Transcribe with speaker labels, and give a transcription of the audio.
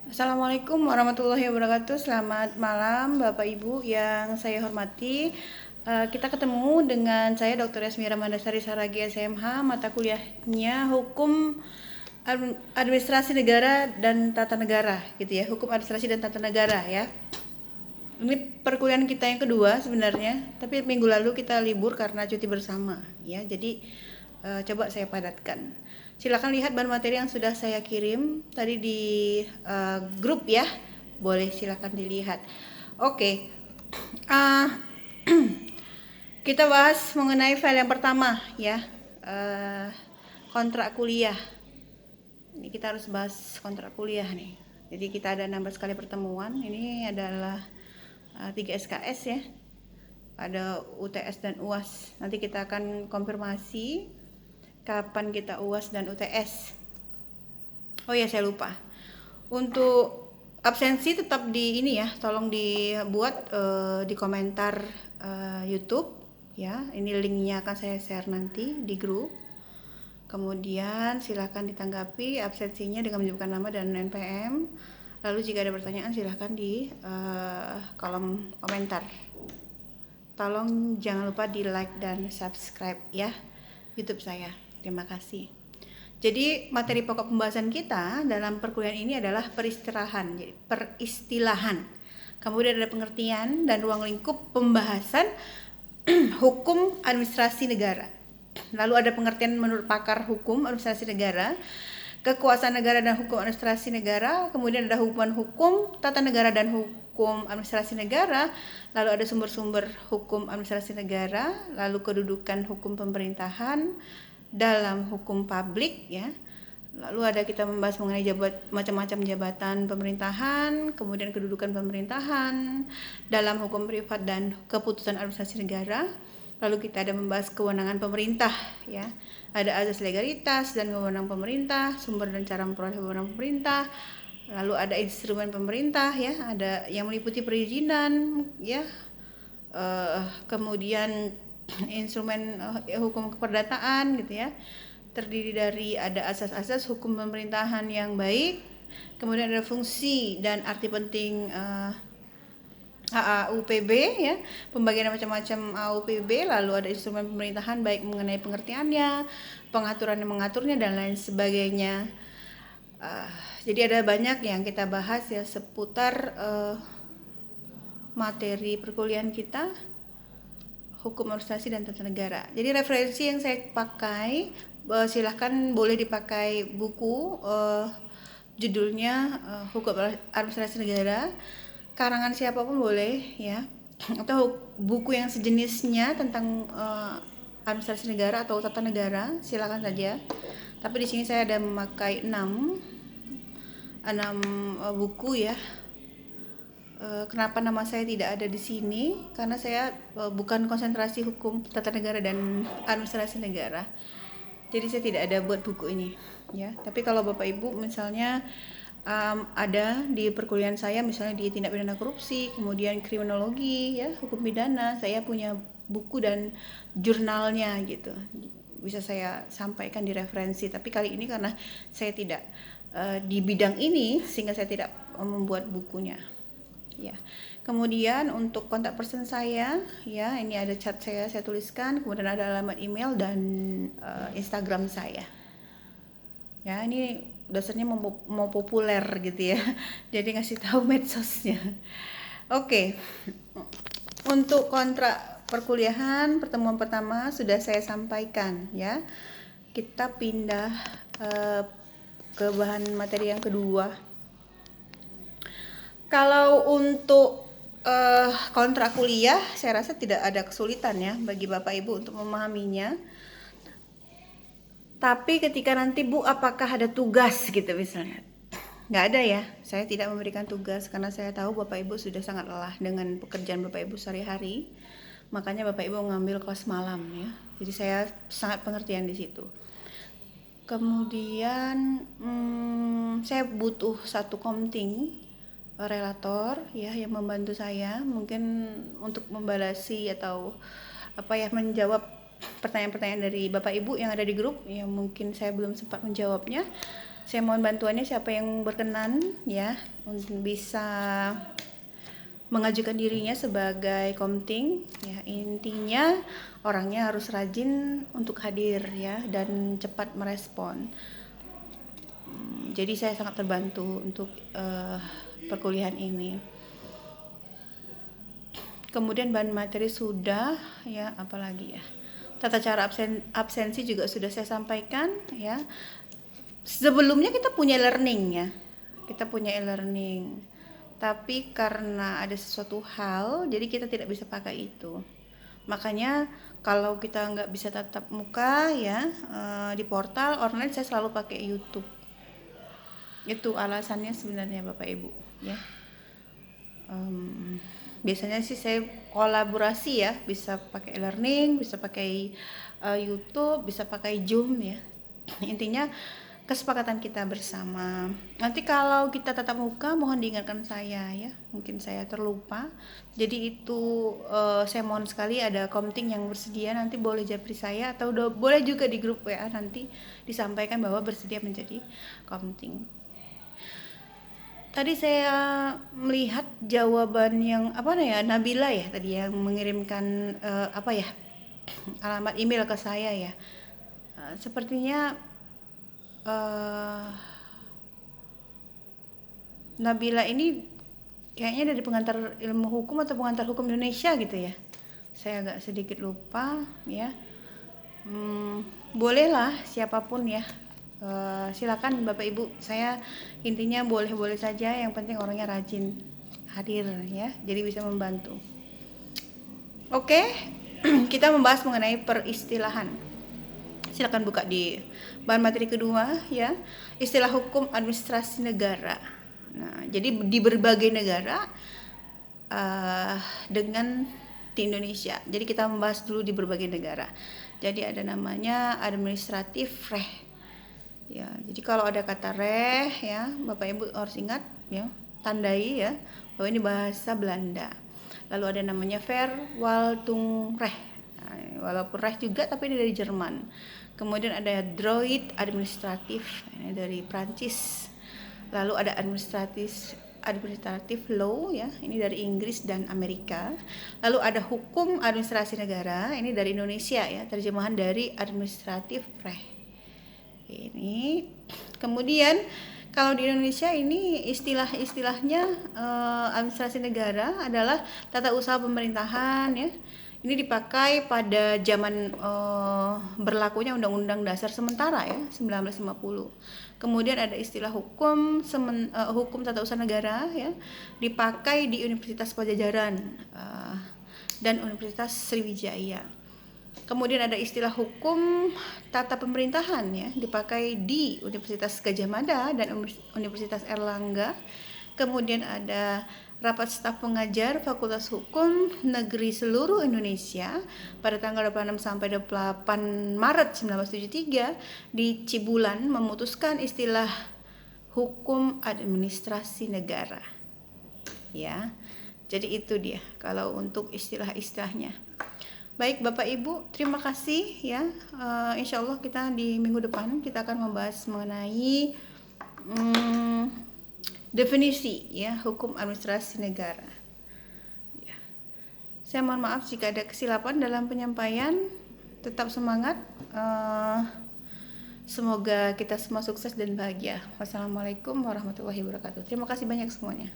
Speaker 1: Assalamualaikum warahmatullahi wabarakatuh. Selamat malam Bapak Ibu yang saya hormati. Kita ketemu dengan saya Dr. Yasmira Mandasari Saragi SMH, mata kuliahnya Hukum Administrasi Negara dan Tata Negara gitu ya. Hukum Administrasi dan Tata Negara ya. Ini perkuliahan kita yang kedua sebenarnya, tapi minggu lalu kita libur karena cuti bersama ya. Jadi coba saya padatkan. Silakan lihat bahan materi yang sudah saya kirim tadi di grup ya. Boleh silakan dilihat. Oke. Uh, kita bahas mengenai file yang pertama ya. Kontrak kuliah. Ini kita harus bahas kontrak kuliah nih. Jadi kita ada 16 kali pertemuan. Ini adalah 3 SKS ya. Ada UTS dan UAS. Nanti kita akan konfirmasi kapan kita UAS dan UTS. Oh ya, saya lupa. Untuk absensi tetap di ini ya, tolong dibuat di komentar YouTube ya. Ini linknya akan saya share nanti di grup. Kemudian silakan ditanggapi absensinya dengan menyebutkan nama dan NPM. Lalu jika ada pertanyaan silahkan di kolom komentar. Tolong jangan lupa di like dan subscribe ya YouTube saya. Terima kasih. Jadi materi pokok pembahasan kita dalam perkuliahan ini adalah peristilahan. Jadi peristilahan. Kemudian ada pengertian dan ruang lingkup pembahasan hukum administrasi negara. Lalu ada pengertian menurut pakar hukum administrasi negara, kekuasaan negara dan hukum administrasi negara, kemudian ada hubungan hukum tata negara dan hukum administrasi negara, lalu ada sumber-sumber hukum administrasi negara, lalu kedudukan hukum pemerintahan dalam hukum publik ya. Lalu ada kita membahas mengenai macam-macam jabatan pemerintahan, kemudian kedudukan pemerintahan dalam hukum privat dan keputusan administrasi negara. Lalu kita ada membahas kewenangan pemerintah ya. Ada azas legalitas dan wewenang pemerintah, sumber dan cara memperoleh wewenang pemerintah. Lalu ada instrumen pemerintah ya, ada yang meliputi perizinan ya. Kemudian instrumen hukum keperdataan gitu ya. Terdiri dari ada asas-asas hukum pemerintahan yang baik, kemudian ada fungsi dan arti penting AAUPB ya, pembagian macam-macam AUPB, lalu ada instrumen pemerintahan baik mengenai pengertiannya, pengaturan yang mengaturnya dan lain sebagainya. Jadi ada banyak yang kita bahas ya seputar materi perkuliahan kita hukum administrasi dan tata negara. Jadi referensi yang saya pakai silahkan boleh dipakai buku judulnya hukum administrasi negara, karangan siapapun boleh ya, atau buku yang sejenisnya tentang administrasi negara atau tata negara silakan saja. Tapi di sini saya ada memakai 6 buku ya. Kenapa nama saya tidak ada di sini? Karena saya bukan konsentrasi hukum tata negara dan administrasi negara. Jadi saya tidak ada buat buku ini ya. Tapi kalau Bapak Ibu misalnya ada di perkuliahan saya misalnya di tindak pidana korupsi, kemudian kriminologi ya, hukum pidana, saya punya buku dan jurnalnya gitu. Bisa saya sampaikan di referensi. Tapi kali ini karena saya tidak di bidang ini sehingga saya tidak membuat bukunya. Ya. Kemudian untuk kontak person saya ya, ini ada chat saya tuliskan, kemudian ada alamat email dan Instagram saya. Ya, ini dasarnya mau populer gitu ya. Jadi ngasih tahu medsosnya. Oke. Untuk kontrak perkuliahan pertemuan pertama sudah saya sampaikan ya. Kita pindah ke bahan materi yang kedua. Kalau untuk kontrak kuliah, saya rasa tidak ada kesulitan ya bagi Bapak Ibu untuk memahaminya. Tapi ketika nanti Bu, apakah ada tugas gitu misalnya? Nggak ada ya, saya tidak memberikan tugas karena saya tahu Bapak Ibu sudah sangat lelah dengan pekerjaan Bapak Ibu sehari-hari. Makanya Bapak Ibu ngambil kelas malam ya. Jadi saya sangat pengertian di situ. Kemudian saya butuh satu komting relator ya yang membantu saya mungkin untuk membalasi atau menjawab pertanyaan-pertanyaan dari Bapak Ibu yang ada di grup yang mungkin saya belum sempat menjawabnya. Saya mohon bantuannya siapa yang berkenan ya untuk bisa mengajukan dirinya sebagai komting ya. Intinya orangnya harus rajin untuk hadir ya dan cepat merespon. Jadi saya sangat terbantu untuk perkuliahan ini. Kemudian bahan materi sudah ya, apalagi ya, tata cara absensi juga sudah saya sampaikan ya. Sebelumnya kita punya learning ya, kita punya e-learning, tapi karena ada sesuatu hal jadi kita tidak bisa pakai itu. Makanya kalau kita nggak bisa tatap muka ya, di portal online saya selalu pakai YouTube. Itu alasannya sebenarnya Bapak Ibu ya. Biasanya sih saya kolaborasi ya, bisa pakai e-learning, bisa pakai YouTube, bisa pakai Zoom ya. Intinya kesepakatan kita bersama. Nanti kalau kita tatap muka mohon diingatkan saya ya, mungkin saya terlupa. Jadi itu saya mohon sekali ada komting yang bersedia, nanti boleh japri saya atau boleh juga di grup WA nanti disampaikan bahwa bersedia menjadi komting. Tadi saya melihat jawaban yang Nabila ya tadi yang mengirimkan alamat email ke saya ya. Sepertinya Nabila ini kayaknya dari pengantar ilmu hukum atau pengantar hukum Indonesia gitu ya. Saya agak sedikit lupa ya. Bolehlah siapapun ya. Silakan Bapak Ibu, saya intinya boleh-boleh saja, yang penting orangnya rajin hadir ya, jadi bisa membantu. Oke, kita membahas mengenai peristilahan. Silakan buka di bahan materi kedua ya, istilah hukum administrasi negara. Nah, jadi di berbagai negara dengan di Indonesia. Jadi kita membahas dulu di berbagai negara. Jadi ada namanya administratif reh. Ya, jadi kalau ada kata reh ya, Bapak Ibu harus ingat ya, tandai ya, bahwa ini bahasa Belanda. Lalu ada namanya Verwaltungsrecht. Nah, walaupun reh juga tapi ini dari Jerman. Kemudian ada droit administratif, ini dari Prancis. Lalu ada administratif law ya, ini dari Inggris dan Amerika. Lalu ada hukum administrasi negara, ini dari Indonesia ya, terjemahan dari administratif reh. Ini kemudian kalau di Indonesia ini istilah-istilahnya administrasi negara adalah tata usaha pemerintahan ya. Ini dipakai pada zaman berlakunya Undang-Undang Dasar sementara ya 1950. Kemudian ada istilah hukum hukum tata usaha negara ya, dipakai di Universitas Pajajaran dan Universitas Sriwijaya. Kemudian ada istilah hukum tata pemerintahan ya, dipakai di Universitas Gadjah Mada dan Universitas Erlangga. Kemudian ada rapat staf pengajar Fakultas Hukum Negeri seluruh Indonesia pada tanggal 26 sampai 28 Maret 1973 di Cibulan memutuskan istilah hukum administrasi negara. Ya. Jadi itu dia kalau untuk istilah-istilahnya. Baik Bapak Ibu, terima kasih ya. Insya Allah kita di minggu depan kita akan membahas mengenai definisi ya hukum administrasi negara. Ya. Saya mohon maaf jika ada kesilapan dalam penyampaian. Tetap semangat. Semoga kita semua sukses dan bahagia. Wassalamualaikum warahmatullahi wabarakatuh. Terima kasih banyak semuanya.